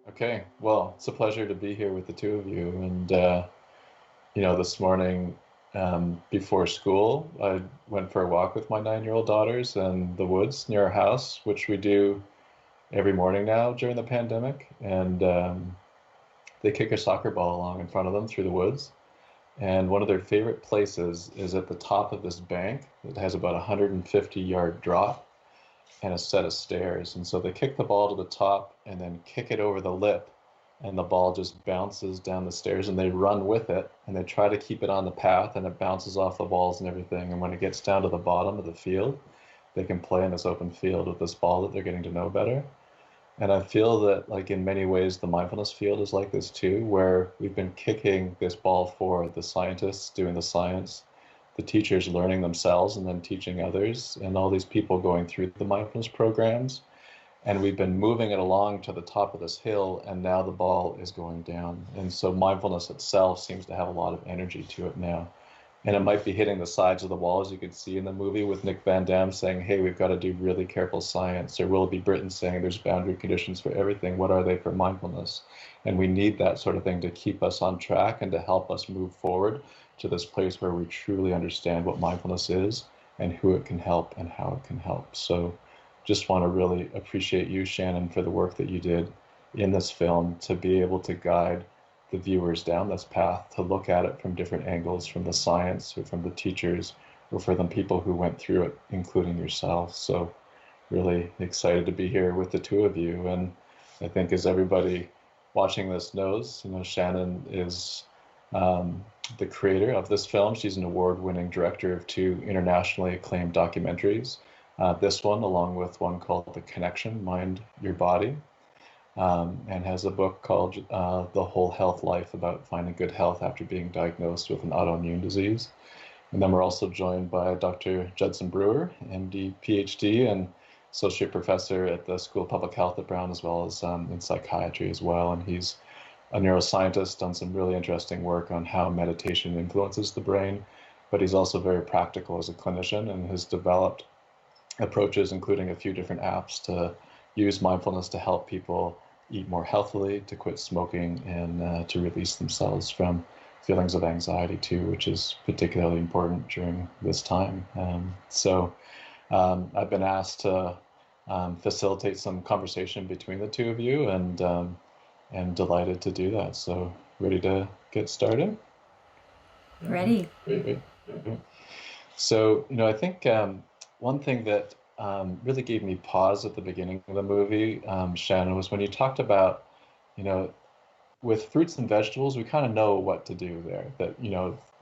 Okay, well, it's a pleasure to be here with the two of you. And, this morning before school, I went for a walk with my 9-year-old daughters in the woods near our house, which we do every morning now during the pandemic. And they kick a soccer ball along in front of them through the woods. And one of their favorite places is at the top of this bank that has about a 150-yard drop and a set of stairs. And so they kick the ball to the top and then kick it over the lip, and the ball just bounces down the stairs and they run with it and they try to keep it on the path and it bounces off the walls and everything. And when it gets down to the bottom of the field, they can play in this open field with this ball that they're getting to know better. And I feel that, like in many ways, the mindfulness field is like this too, where we've been kicking this ball forward, the scientists doing the science, the teachers learning themselves and then teaching others, and all these people going through the mindfulness programs. And we've been moving it along to the top of this hill, and now the ball is going down. And so mindfulness itself seems to have a lot of energy to it now. And it might be hitting the sides of the wall, as you could see in the movie, with Nick Van Damme saying, hey, we've got to do really careful science, or Willoughby Britton saying there's boundary conditions for everything. What are they for mindfulness? And we need that sort of thing to keep us on track and to help us move forward to this place where we truly understand what mindfulness is and who it can help and how it can help. So just want to really appreciate you, Shannon, for the work that you did in this film to be able to guide the viewers down this path, to look at it from different angles, from the science or from the teachers or from the people who went through it, including yourself. So really excited to be here with the two of you. And I think, as everybody watching this knows, Shannon is the creator of this film. She's an award-winning director of two internationally acclaimed documentaries. This one, along with one called The Connection, Mind, Your Body, and has a book called The Whole Health Life, about finding good health after being diagnosed with an autoimmune disease. And then we're also joined by Dr. Judson Brewer, MD, PhD, and associate professor at the School of Public Health at Brown, as well as in psychiatry as well. And he's a neuroscientist, done some really interesting work on how meditation influences the brain, but he's also very practical as a clinician and has developed approaches, including a few different apps, to use mindfulness to help people eat more healthily, to quit smoking, and to release themselves from feelings of anxiety too, which is particularly important during this time. I've been asked to facilitate some conversation between the two of you, and delighted to do that. So ready to get started? Ready. Great, great. So, I think one thing that really gave me pause at the beginning of the movie, Shannon, was when you talked about, you know, with fruits and vegetables, we kind of know what to do there. That,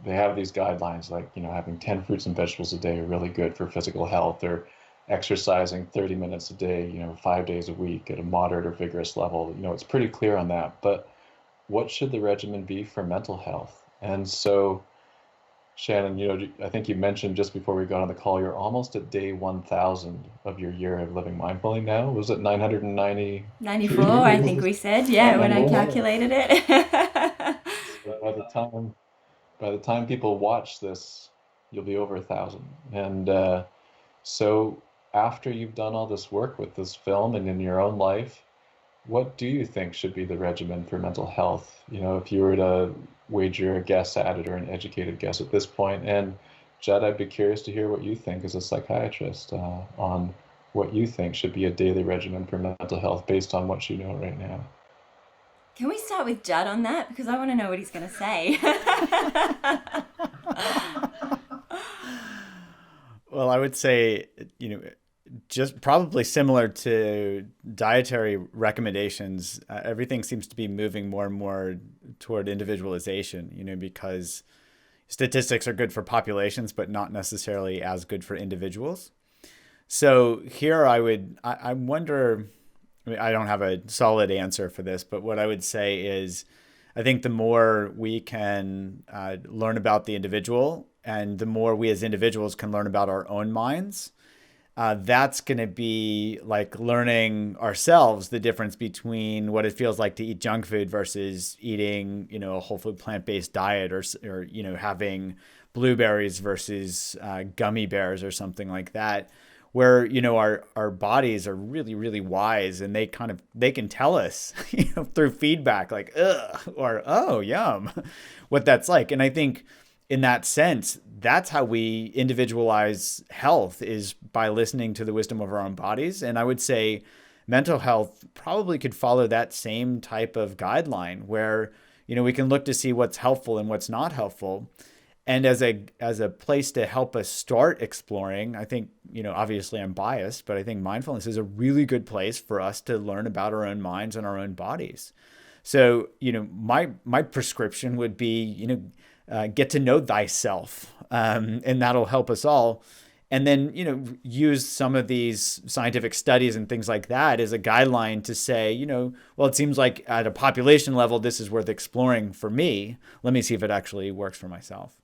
they have these guidelines like, having 10 fruits and vegetables a day are really good for physical health, or exercising 30 minutes a day, 5 days a week at a moderate or vigorous level. It's pretty clear on that. But what should the regimen be for mental health? And so, Shannon, I think you mentioned just before we got on the call, you're almost at day 1,000 of your year of living mindfully now. Was it 993 94, I think days? we said, Oh, yeah, when I 94. calculated it. So by the time people watch this, you'll be over 1,000. And so after you've done all this work with this film and in your own life, what do you think should be the regimen for mental health? If you were to wager a guess at it, or an educated guess at this point. And Jed, I'd be curious to hear what you think as a psychiatrist on what you think should be a daily regimen for mental health based on what you know right now. Can we start with Judd on that? Because I want to know what he's going to say. Well, I would say, you know, just probably similar to dietary recommendations, everything seems to be moving more and more toward individualization, because statistics are good for populations, but not necessarily as good for individuals. So here I wonder, I mean, I don't have a solid answer for this, but what I would say is I think the more we can learn about the individual, and the more we as individuals can learn about our own minds, that's going to be like learning ourselves the difference between what it feels like to eat junk food versus eating, a whole food plant-based diet, or having blueberries versus gummy bears or something like that. where, our bodies are really, really wise, and they can tell us, through feedback, like, ugh, or, oh, yum, what that's like. And I think in that sense, that's how we individualize health, is by listening to the wisdom of our own bodies. And I would say mental health probably could follow that same type of guideline, where, we can look to see what's helpful and what's not helpful. And as a place to help us start exploring, I think, obviously I'm biased, but I think mindfulness is a really good place for us to learn about our own minds and our own bodies. So, my prescription would be, get to know thyself, and that'll help us all. And then, use some of these scientific studies and things like that as a guideline to say, well, it seems like at a population level, this is worth exploring for me. Let me see if it actually works for myself.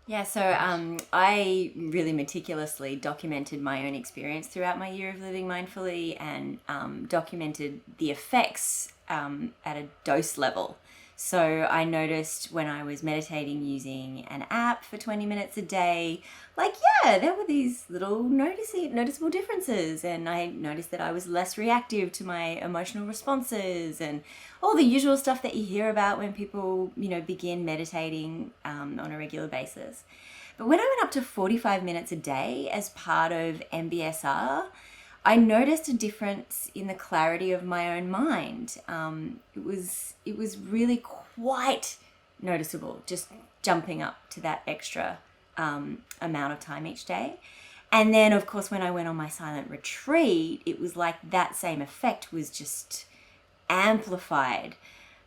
Yeah, so I really meticulously documented my own experience throughout my year of living mindfully, and documented the effects at a dose level. So I noticed when I was meditating using an app for 20 minutes a day, there were these little noticeable differences. And I noticed that I was less reactive to my emotional responses, and all the usual stuff that you hear about when people, begin meditating on a regular basis. But when I went up to 45 minutes a day as part of MBSR, I noticed a difference in the clarity of my own mind. It was really quite noticeable, just jumping up to that extra amount of time each day. And then, of course, when I went on my silent retreat, it was like that same effect was just amplified.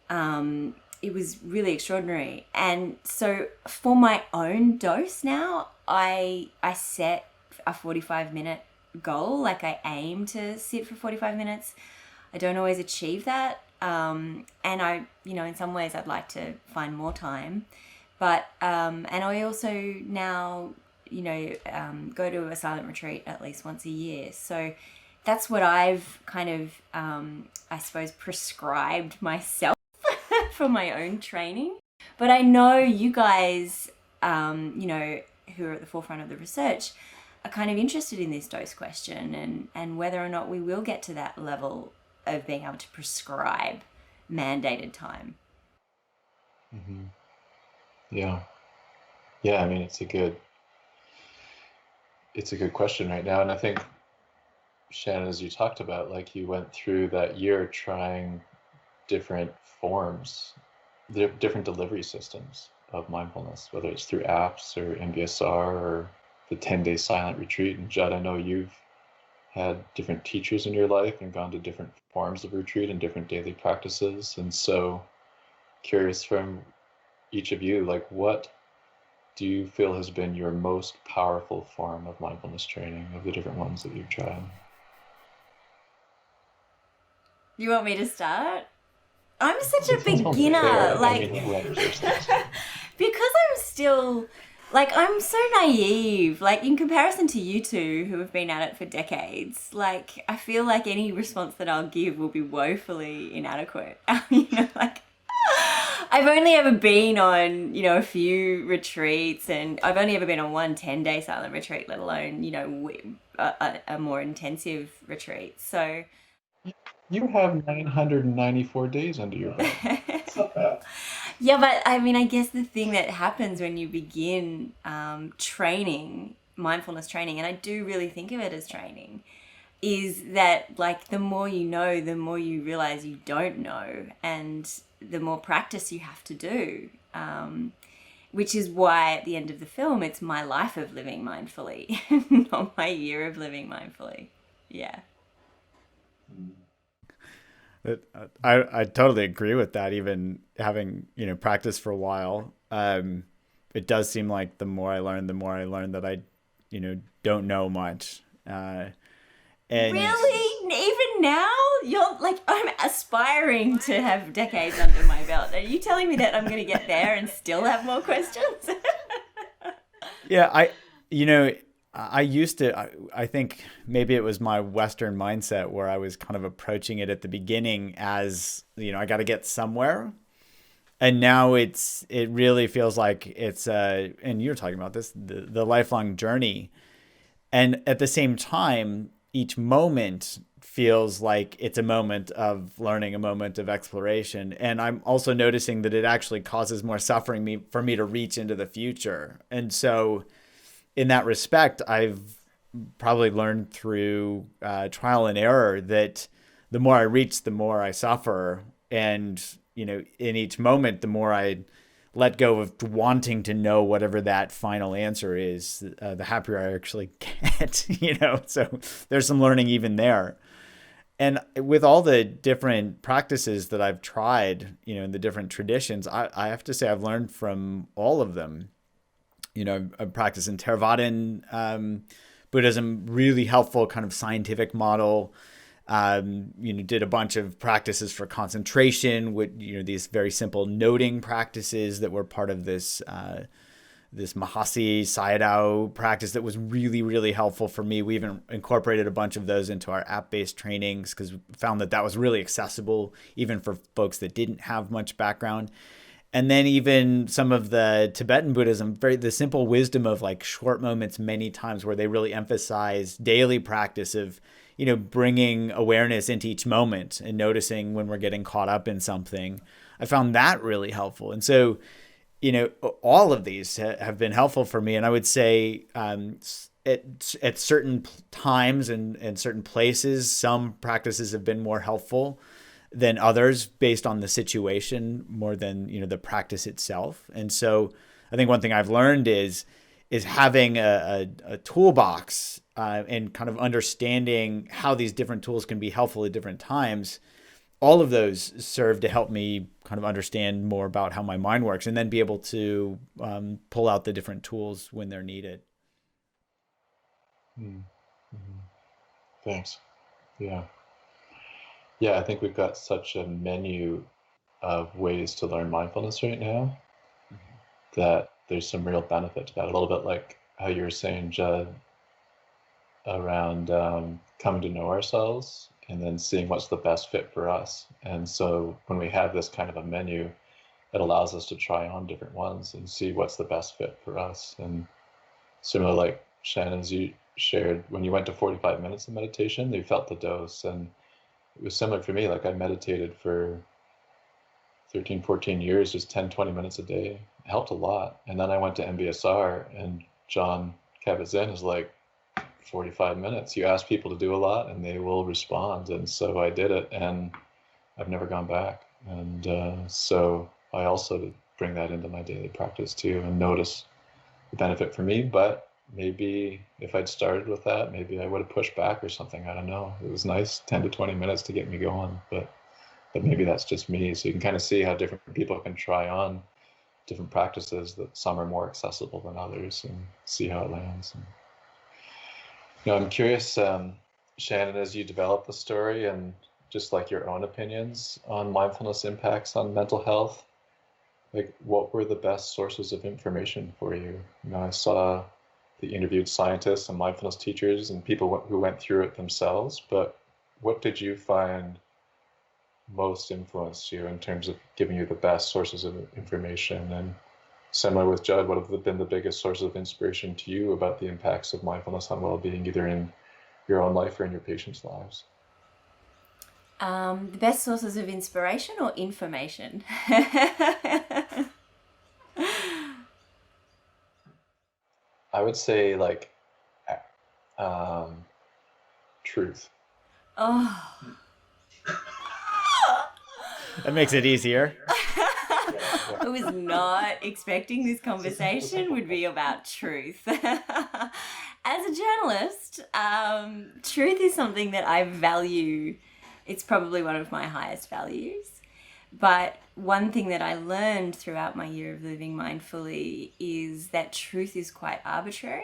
It was really extraordinary. And so for my own dose now, I set a 45-minute goal. I aim to sit for 45 minutes. I don't always achieve that. And I, in some ways I'd like to find more time. But, and I also now, go to a silent retreat at least once a year. So that's what I've kind of, I suppose, prescribed myself for my own training. But I know you guys, who are at the forefront of the research, are kind of interested in this dose question, and whether or not we will get to that level of being able to prescribe mandated time. Mm-hmm. Yeah. I mean, it's a good question right now. And I think, Shannon, as you talked about, you went through that year trying different forms, different delivery systems of mindfulness, whether it's through apps or MBSR or the 10-day silent retreat. And Judd, I know you've had different teachers in your life and gone to different forms of retreat and different daily practices. And so curious from each of you, what do you feel has been your most powerful form of mindfulness training of the different ones that you've tried? You want me to start? I'm such a beginner. Because I'm still, I'm so naive. In comparison to you two who have been at it for decades, I feel like any response that I'll give will be woefully inadequate. I've only ever been on, a few retreats, and I've only ever been on one 10-day silent retreat, let alone, a more intensive retreat. So you have 994 days under your belt. Yeah, but I mean, I guess the thing that happens when you begin training, mindfulness training, and I do really think of it as training, is that the more you know, the more you realize you don't know, and the more practice you have to do. Which is why at the end of the film, it's my life of living mindfully, not my year of living mindfully. Yeah. I totally agree with that. Even having, practiced for a while, it does seem like the more I learn that I, don't know much. And really? Even now? You're I'm aspiring to have decades under my belt. Are you telling me that I'm going to get there and still have more questions? Yeah, I used to, I think maybe it was my Western mindset where I was kind of approaching it at the beginning as, I got to get somewhere. And now it really feels like it's and you're talking about this, the lifelong journey. And at the same time, each moment feels like it's a moment of learning, a moment of exploration. And I'm also noticing that it actually causes more suffering for me to reach into the future. And so in that respect, I've probably learned through trial and error that the more I reach, the more I suffer. And, in each moment, the more I let go of wanting to know whatever that final answer is, the happier I actually get, so there's some learning even there. And with all the different practices that I've tried, in the different traditions, I have to say I've learned from all of them. I've practiced in Theravadan Buddhism, really helpful kind of scientific model. Did a bunch of practices for concentration with, these very simple noting practices that were part of this Mahasi Sayadaw practice that was really, really helpful for me. We even incorporated a bunch of those into our app-based trainings because we found that was really accessible even for folks that didn't have much background. And then even some of the Tibetan Buddhism, the simple wisdom of like short moments many times where they really emphasize daily practice of, bringing awareness into each moment and noticing when we're getting caught up in something. I found that really helpful. And so, all of these have been helpful for me. And I would say at certain times and certain places, some practices have been more helpful than others based on the situation more than, the practice itself. And so I think one thing I've learned is having a toolbox and kind of understanding how these different tools can be helpful at different times. All of those serve to help me kind of understand more about how my mind works and then be able to pull out the different tools when they're needed. Mm-hmm. Thanks. Yeah. Yeah, I think we've got such a menu of ways to learn mindfulness right now that there's some real benefit to that. A little bit like how you were saying, Judd, around coming to know ourselves and then seeing what's the best fit for us. And so when we have this kind of a menu, it allows us to try on different ones and see what's the best fit for us. And similar, like Shannon, as you shared, when you went to 45 minutes of meditation, you felt the dose. And it was similar for me. Like I meditated for 13, 14 years, just 10, 20 minutes a day. It helped a lot. And then I went to MBSR and John Kabat-Zinn is like, 45 minutes. You ask people to do a lot and they will respond. And so I did it and I've never gone back. And so I also bring that into my daily practice too and notice the benefit for me. But maybe if I'd started with that, maybe I would have pushed back or something. I don't know. It was nice, 10 to 20 minutes to get me going, but maybe that's just me. So you can kind of see how different people can try on different practices, that some are more accessible than others, and see how it lands. I'm curious, Shannon, as you develop the story and just like your own opinions on mindfulness impacts on mental health, like what were the best sources of information for you? I saw that you interviewed scientists and mindfulness teachers and people who went through it themselves, but what did you find most influenced you in terms of giving you the best sources of information? And similar with Judd, what have been the biggest sources of inspiration to you about the impacts of mindfulness on well-being, either in your own life or in your patients' lives? The best sources of inspiration or information? I would say like truth. Oh. That makes it easier. I was not expecting this conversation would be about truth. As a journalist, truth is something that I value. It's probably one of my highest values. But one thing that I learned throughout my year of living mindfully is that truth is quite arbitrary.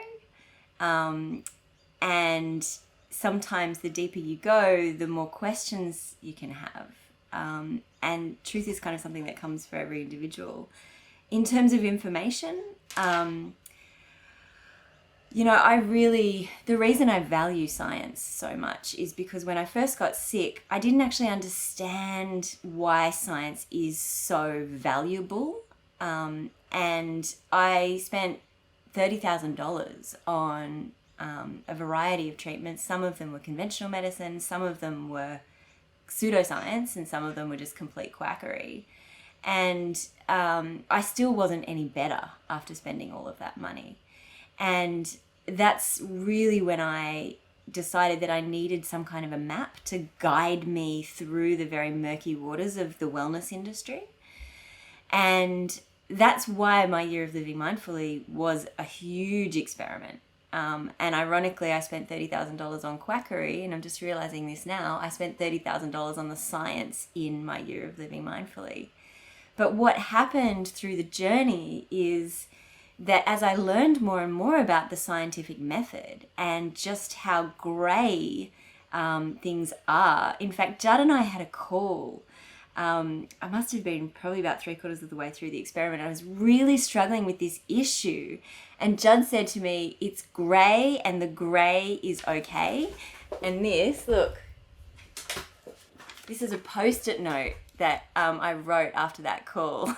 And sometimes the deeper you go, the more questions you can have. And truth is kind of something that comes for every individual. In terms of information, The reason I value science so much is because when I first got sick, I didn't actually understand why science is so valuable. And I spent $30,000 on a variety of treatments. Some of them were conventional medicine, some of them were pseudoscience, and some of them were just complete quackery. And I still wasn't any better after spending all of that money. And that's really when I decided that I needed some kind of a map to guide me through the very murky waters of the wellness industry. And that's why my year of living mindfully was a huge experiment. And ironically, I spent $30,000 on quackery, and I'm just realizing this now. I spent $30,000 on the science in my year of living mindfully. But what happened through the journey is that as I learned more and more about the scientific method and just how grey things are. In fact, Judd and I had a call. I must have been probably about 3/4 of the way through the experiment. I was really struggling with this issue. And Judd said to me, it's grey and the grey is okay. And this, look, this is a Post-it note that I wrote after that call.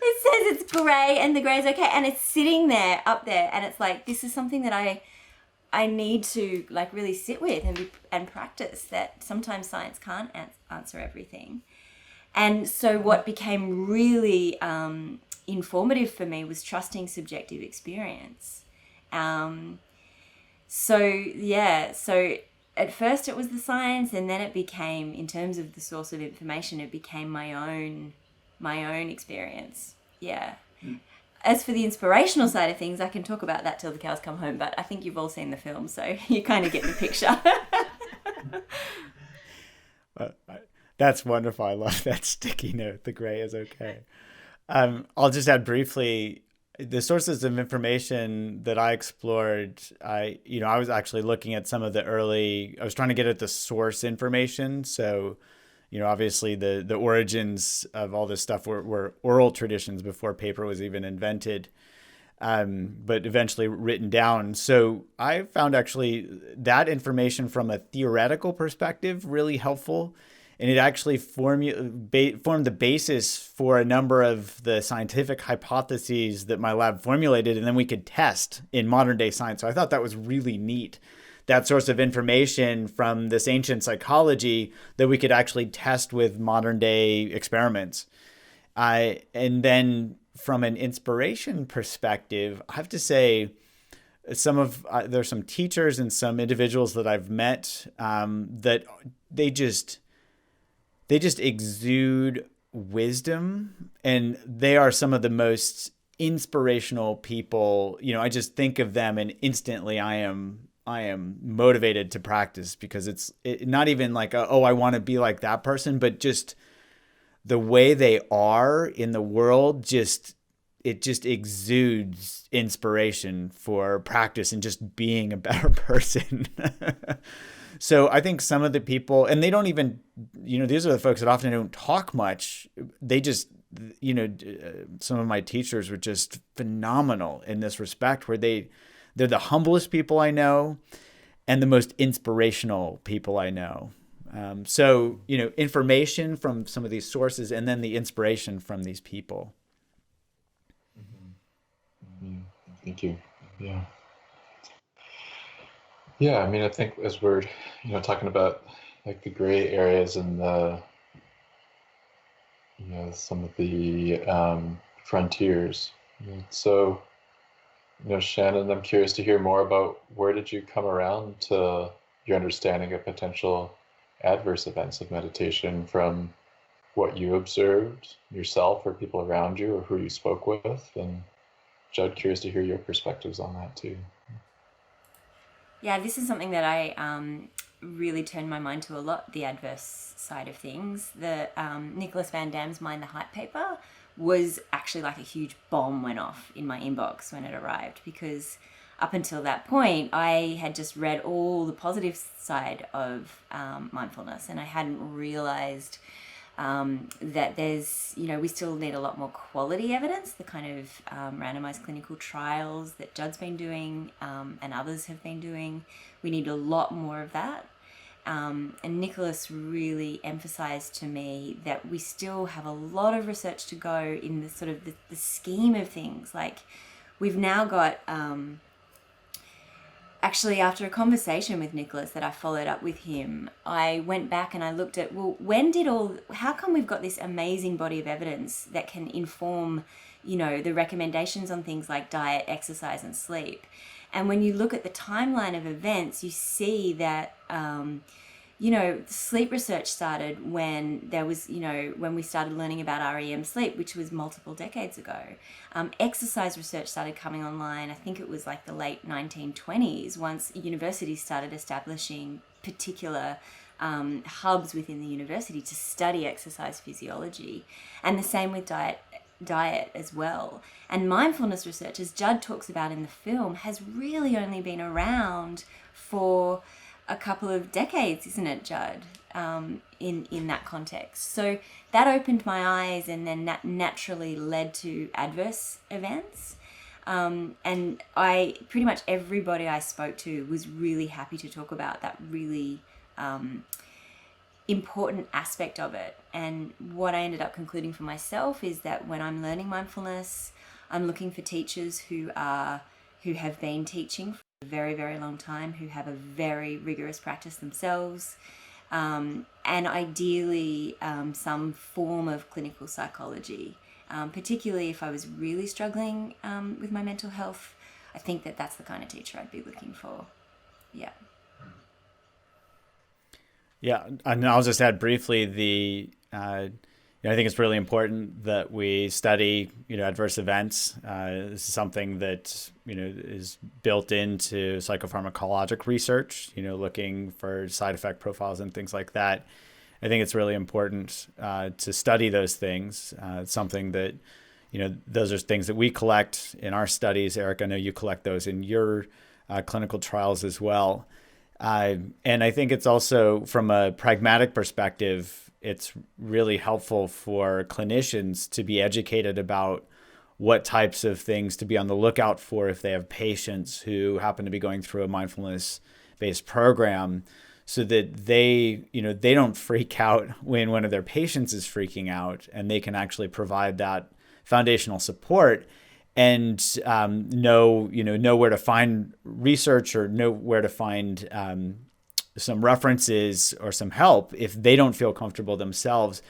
It says it's grey and the grey is okay, and it's sitting there up there, and it's like, this is something that I need to like really sit with and practice, that sometimes science can't answer everything. And so what became really informative for me was trusting subjective experience. So at first it was the science, and then it became, in terms of the source of information, it became my own experience. Yeah. As for the inspirational side of things, I can talk about that till the cows come home, but I think you've all seen the film, so you kind of get the picture. That's wonderful. I love that sticky note. The gray is okay. I'll just add briefly, the sources of information that I explored, I was actually looking at some of I was trying to get at the source information. So, obviously the origins of all this stuff were oral traditions before paper was even invented, but eventually written down. So I found actually that information from a theoretical perspective really helpful. And it actually formed the basis for a number of the scientific hypotheses that my lab formulated, and then we could test in modern day science. So I thought that was really neat, that source of information from this ancient psychology that we could actually test with modern day experiments. And then from an inspiration perspective, I have to say, there's some teachers and some individuals that I've met that they just exude wisdom, and they are some of the most inspirational people. I just think of them and instantly I am motivated to practice, because it's not even like, I want to be like that person, but just the way they are in the world, it just exudes inspiration for practice and just being a better person. So I think some of the people, and they don't even, these are the folks that often don't talk much. They just, some of my teachers were just phenomenal in this respect, where they're the humblest people I know and the most inspirational people I know. So, information from some of these sources, and then the inspiration from these people. Mm-hmm. Thank you. Yeah. Yeah, I mean, I think as we're, talking about like the gray areas and the, some of the frontiers. So, Shannon, I'm curious to hear more about, where did you come around to your understanding of potential adverse events of meditation, from what you observed yourself or people around you or who you spoke with? And Judd, curious to hear your perspectives on that too. Yeah, this is something that I really turned my mind to a lot, the adverse side of things. The Nicholas Van Dam's Mind the Hype paper was actually like a huge bomb went off in my inbox when it arrived, because up until that point, I had just read all the positive side of mindfulness, and I hadn't realized that there's, we still need a lot more quality evidence, the kind of randomized clinical trials that Judd's been doing and others have been doing. We need a lot more of that. And Nicholas really emphasized to me that we still have a lot of research to go in the sort of the scheme of things. Like, we've now got, actually, after a conversation with Nicholas that I followed up with him, I went back and I looked at, well, how come we've got this amazing body of evidence that can inform, the recommendations on things like diet, exercise, and sleep? And when you look at the timeline of events, you see that, sleep research started when there was, when we started learning about REM sleep, which was multiple decades ago. Exercise research started coming online, I think it was like the late 1920s, once universities started establishing particular hubs within the university to study exercise physiology. And the same with diet as well. And mindfulness research, as Judd talks about in the film, has really only been around for a couple of decades, isn't it, Judd, in that context? So that opened my eyes, and then that naturally led to adverse events. And pretty much everybody I spoke to was really happy to talk about that really important aspect of it. And what I ended up concluding for myself is that when I'm learning mindfulness, I'm looking for teachers who have been teaching for a very, very long time, who have a very rigorous practice themselves, and ideally some form of clinical psychology. Particularly if I was really struggling with my mental health, I think that's the kind of teacher I'd be looking for. Yeah. Yeah, and I'll just add briefly I think it's really important that we study, adverse events. This is something that, is built into psychopharmacologic research, looking for side effect profiles and things like that. I think it's really important to study those things. It's something that, those are things that we collect in our studies. Eric, I know you collect those in your clinical trials as well. And I think it's also, from a pragmatic perspective, it's really helpful for clinicians to be educated about what types of things to be on the lookout for if they have patients who happen to be going through a mindfulness-based program, so that they don't freak out when one of their patients is freaking out, and they can actually provide that foundational support and know where to find research, or know where to find some references or some help if they don't feel comfortable themselves,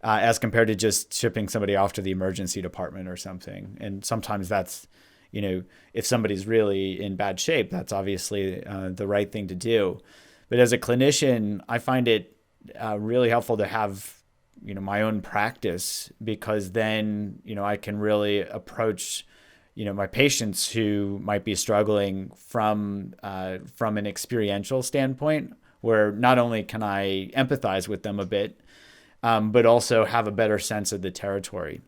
as compared to just shipping somebody off to the emergency department or something. And sometimes that's, if somebody's really in bad shape, that's obviously the right thing to do. But as a clinician, I find it really helpful to have, my own practice, because then, I can really approach, my patients who might be struggling from an experiential standpoint, where not only can I empathize with them a bit, but also have a better sense of the territory.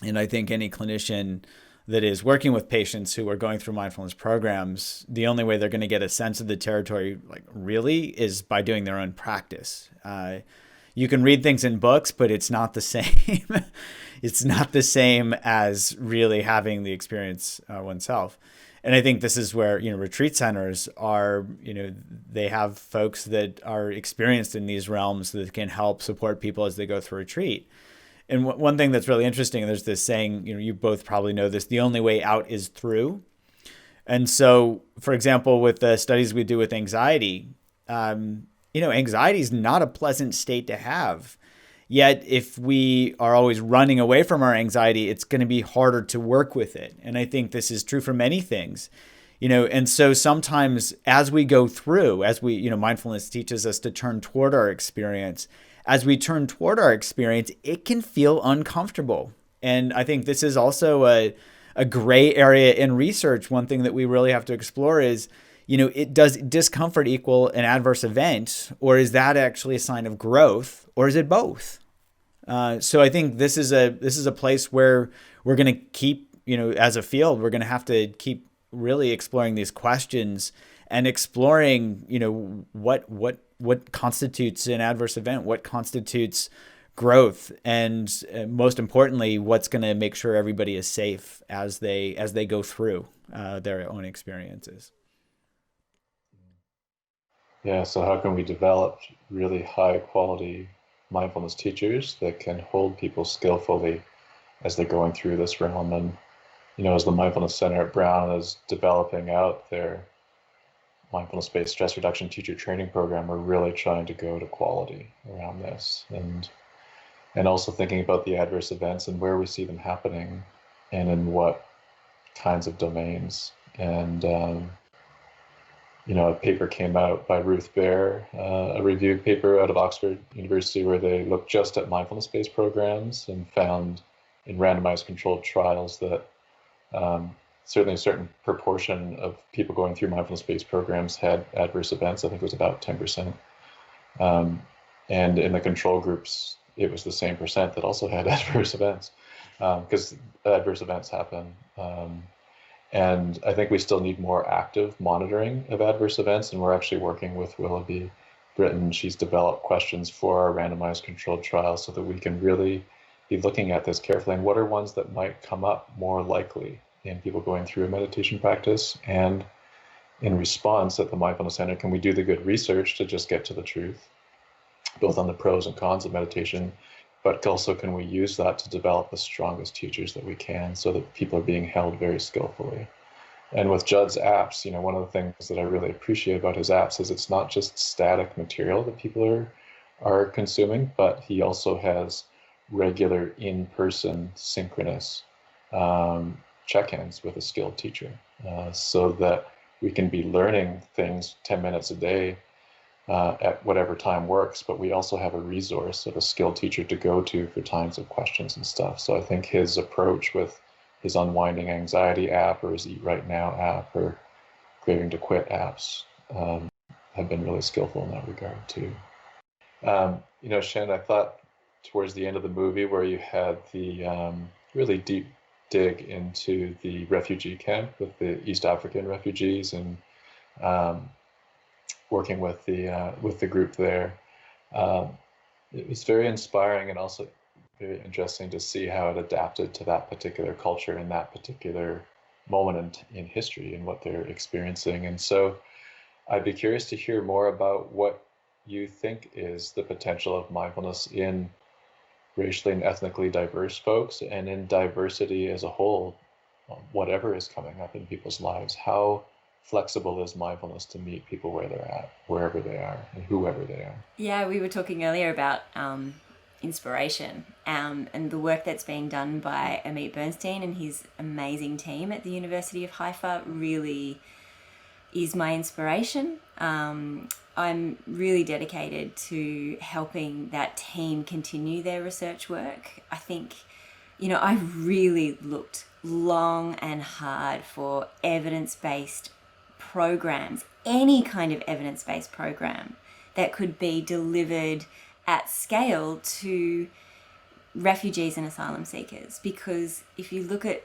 And I think any clinician that is working with patients who are going through mindfulness programs, the only way they're going to get a sense of the territory, really, is by doing their own practice. You can read things in books, but it's not the same. It's not the same as really having the experience oneself. And I think this is where, retreat centers are, they have folks that are experienced in these realms that can help support people as they go through retreat. And one thing that's really interesting, there's this saying, you both probably know this, the only way out is through. And so, for example, with the studies we do with anxiety, anxiety is not a pleasant state to have. Yet, if we are always running away from our anxiety, it's going to be harder to work with it. And I think this is true for many things, and so sometimes as we go through, mindfulness teaches us to turn toward our experience. As we turn toward our experience, it can feel uncomfortable. And I think this is also a gray area in research. One thing that we really have to explore is, does discomfort equal an adverse event, or is that actually a sign of growth, or is it both? So I think this is a place where we're going to keep, as a field, we're going to have to keep really exploring these questions and exploring, what constitutes an adverse event, what constitutes growth, and most importantly, what's going to make sure everybody is safe as they go through their own experiences. Yeah, so how can we develop really high quality mindfulness teachers that can hold people skillfully as they're going through this realm? And, as the Mindfulness Center at Brown is developing out their mindfulness-based stress reduction teacher training program, we're really trying to go to quality around this, and also thinking about the adverse events and where we see them happening and in what kinds of domains. And a paper came out by Ruth Baer, a reviewed paper out of Oxford University, where they looked just at mindfulness-based programs and found in randomized controlled trials that certainly a certain proportion of people going through mindfulness-based programs had adverse events. I think it was about 10%. And in the control groups, it was the same percent that also had adverse events, because adverse events happen. And I think we still need more active monitoring of adverse events, and we're actually working with Willoughby Britton. She's developed questions for our randomized controlled trial so that we can really be looking at this carefully, and what are ones that might come up more likely in people going through a meditation practice. And in response at the Mindfulness Center, can we do the good research to just get to the truth, both on the pros and cons of meditation, but also can we use that to develop the strongest teachers that we can so that people are being held very skillfully. And with Judd's apps, one of the things that I really appreciate about his apps is it's not just static material that people are consuming, but he also has regular in-person synchronous check-ins with a skilled teacher, so that we can be learning things 10 minutes a day at whatever time works, but we also have a resource of a skilled teacher to go to for times of questions and stuff. So I think his approach with his Unwinding Anxiety app or his Eat Right Now app or Craving to Quit apps have been really skillful in that regard too. Shannon, I thought towards the end of the movie where you had the really deep dig into the refugee camp with the East African refugees and working with the group there. It was very inspiring and also very interesting to see how it adapted to that particular culture and that particular moment in history and what they're experiencing. And so I'd be curious to hear more about what you think is the potential of mindfulness in racially and ethnically diverse folks and in diversity as a whole, whatever is coming up in people's lives. How flexible is mindfulness to meet people where they're at, wherever they are, and whoever they are? Yeah, we were talking earlier about inspiration and the work that's being done by Amit Bernstein and his amazing team at the University of Haifa really is my inspiration. I'm really dedicated to helping that team continue their research work. I think, I really looked long and hard for evidence-based programs, any kind of evidence-based program that could be delivered at scale to refugees and asylum seekers, because if you look at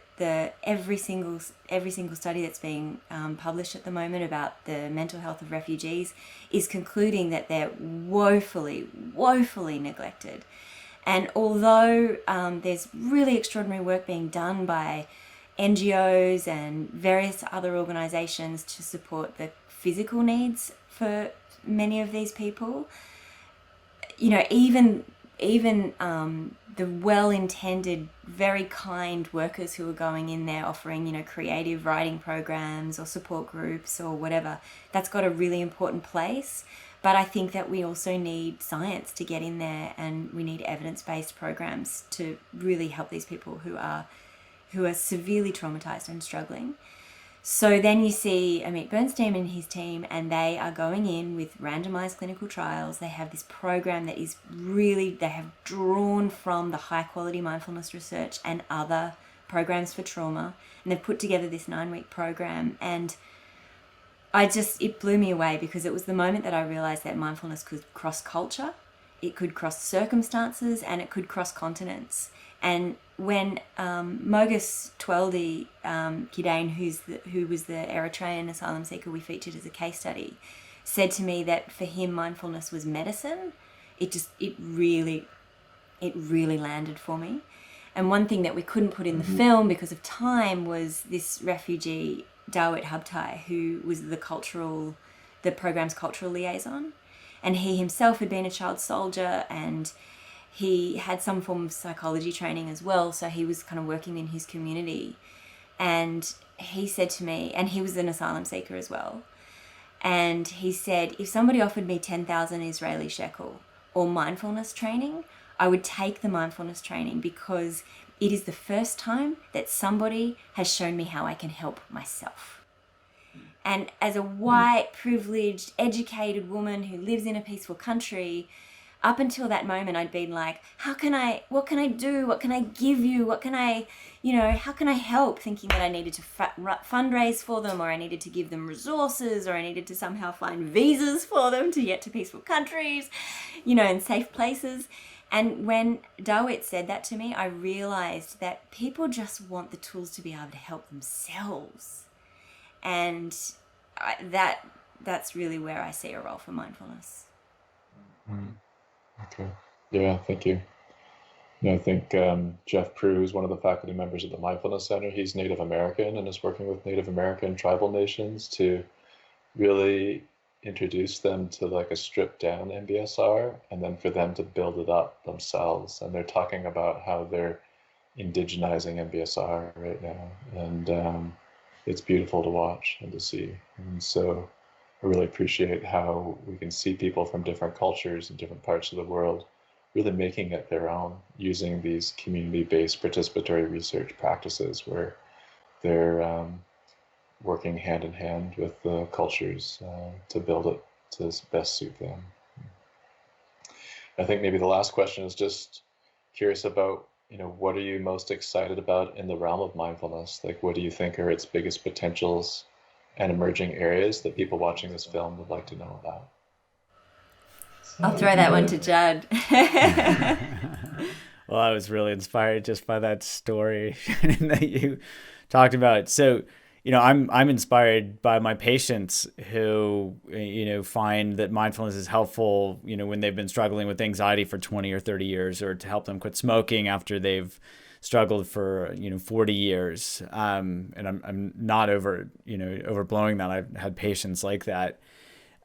every single study that's being published at the moment about the mental health of refugees is concluding that they're woefully neglected. And although there's really extraordinary work being done by NGOs and various other organizations to support the physical needs for many of these people, even the well-intended, very kind workers who are going in there offering, creative writing programs or support groups or whatever, that's got a really important place. But I think that we also need science to get in there, and we need evidence-based programs to really help these people who are severely traumatized and struggling. So then you see Amit Bernstein and his team, and they are going in with randomized clinical trials. They have this program that is really, they have drawn from the high quality mindfulness research and other programs for trauma. And they've put together this 9-week program. And it blew me away, because it was the moment that I realized that mindfulness could cross culture, it could cross circumstances, and it could cross continents. And when Mogus Tweldy Kidane, who was the Eritrean asylum seeker we featured as a case study, said to me that for him mindfulness was medicine, it really it really landed for me. And one thing that we couldn't put in the film because of time was this refugee, Dawit Habtai, who was the program's cultural liaison. And he himself had been a child soldier, and he had some form of psychology training as well. So he was kind of working in his community. And he said to me, and he was an asylum seeker as well. And he said, if somebody offered me 10,000 Israeli shekel or mindfulness training, I would take the mindfulness training, because it is the first time that somebody has shown me how I can help myself. And as a white, privileged, educated woman who lives in a peaceful country, up until that moment, I'd been like, what can I do? What can I give you? How can I help? Thinking that I needed to fundraise for them, or I needed to give them resources, or I needed to somehow find visas for them to get to peaceful countries, and safe places. And when Dawit said that to me, I realized that people just want the tools to be able to help themselves. And that's really where I see a role for mindfulness. Okay. Yeah, thank you. I think Jeff Prue, who's one of the faculty members at the Mindfulness Center, he's Native American and is working with Native American tribal nations to really introduce them to like a stripped down MBSR, and then for them to build it up themselves. And they're talking about how they're indigenizing MBSR right now. And it's beautiful to watch and to see. And so I really appreciate how we can see people from different cultures and different parts of the world really making it their own, using these community-based participatory research practices where they're working hand in hand with the cultures to build it to best suit them. I think maybe the last question is just curious about, what are you most excited about in the realm of mindfulness? Like, what do you think are its biggest potentials and emerging areas that people watching this film would like to know about? I'll throw that one to Judd. Well, I was really inspired just by that story that you talked about. So, I'm inspired by my patients who, find that mindfulness is helpful, when they've been struggling with anxiety for 20 or 30 years, or to help them quit smoking after they've struggled for, 40 years. And I'm not overblowing that. I've had patients like that.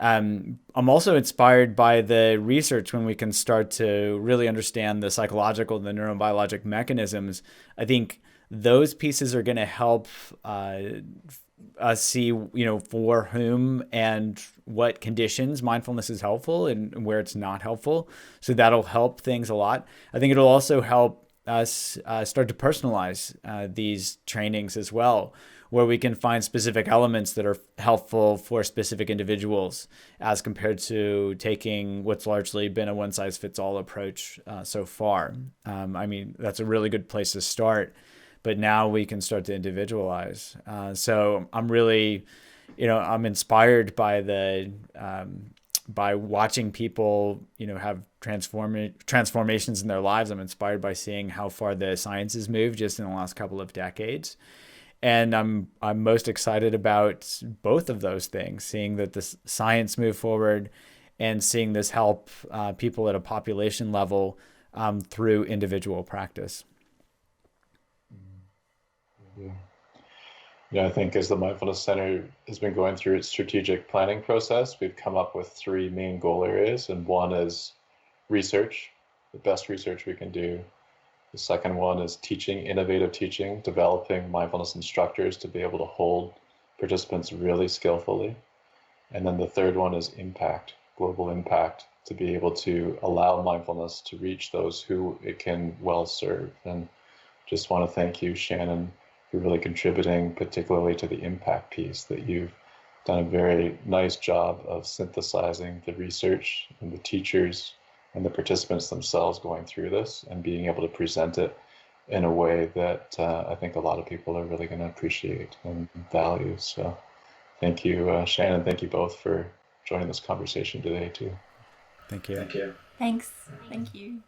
I'm also inspired by the research when we can start to really understand the psychological and the neurobiologic mechanisms. I think those pieces are going to help us see, for whom and what conditions mindfulness is helpful and where it's not helpful. So that'll help things a lot. I think it'll also help us start to personalize these trainings as well, where we can find specific elements that are helpful for specific individuals, as compared to taking what's largely been a one-size-fits-all approach so far. That's a really good place to start, but now we can start to individualize. So I'm really, I'm inspired by by watching people, have transformations in their lives. I'm inspired by seeing how far the science has moved just in the last couple of decades. And I'm most excited about both of those things, seeing that the science move forward and seeing this help people at a population level through individual practice. Yeah, I think as the Mindfulness Center has been going through its strategic planning process, we've come up with 3 main goal areas. And one is research, the best research we can do. The second one is teaching, innovative teaching, developing mindfulness instructors to be able to hold participants really skillfully. And then the third one is impact, global impact, to be able to allow mindfulness to reach those who it can well serve. And just want to thank you, Shannon, for really contributing particularly to the impact piece, that you've done a very nice job of synthesizing the research and the teachers and the participants themselves going through this and being able to present it in a way that I think a lot of people are really going to appreciate and value. So thank you, Shannon. Thank you both for joining this conversation today too. Thank you. Thanks. Thank you.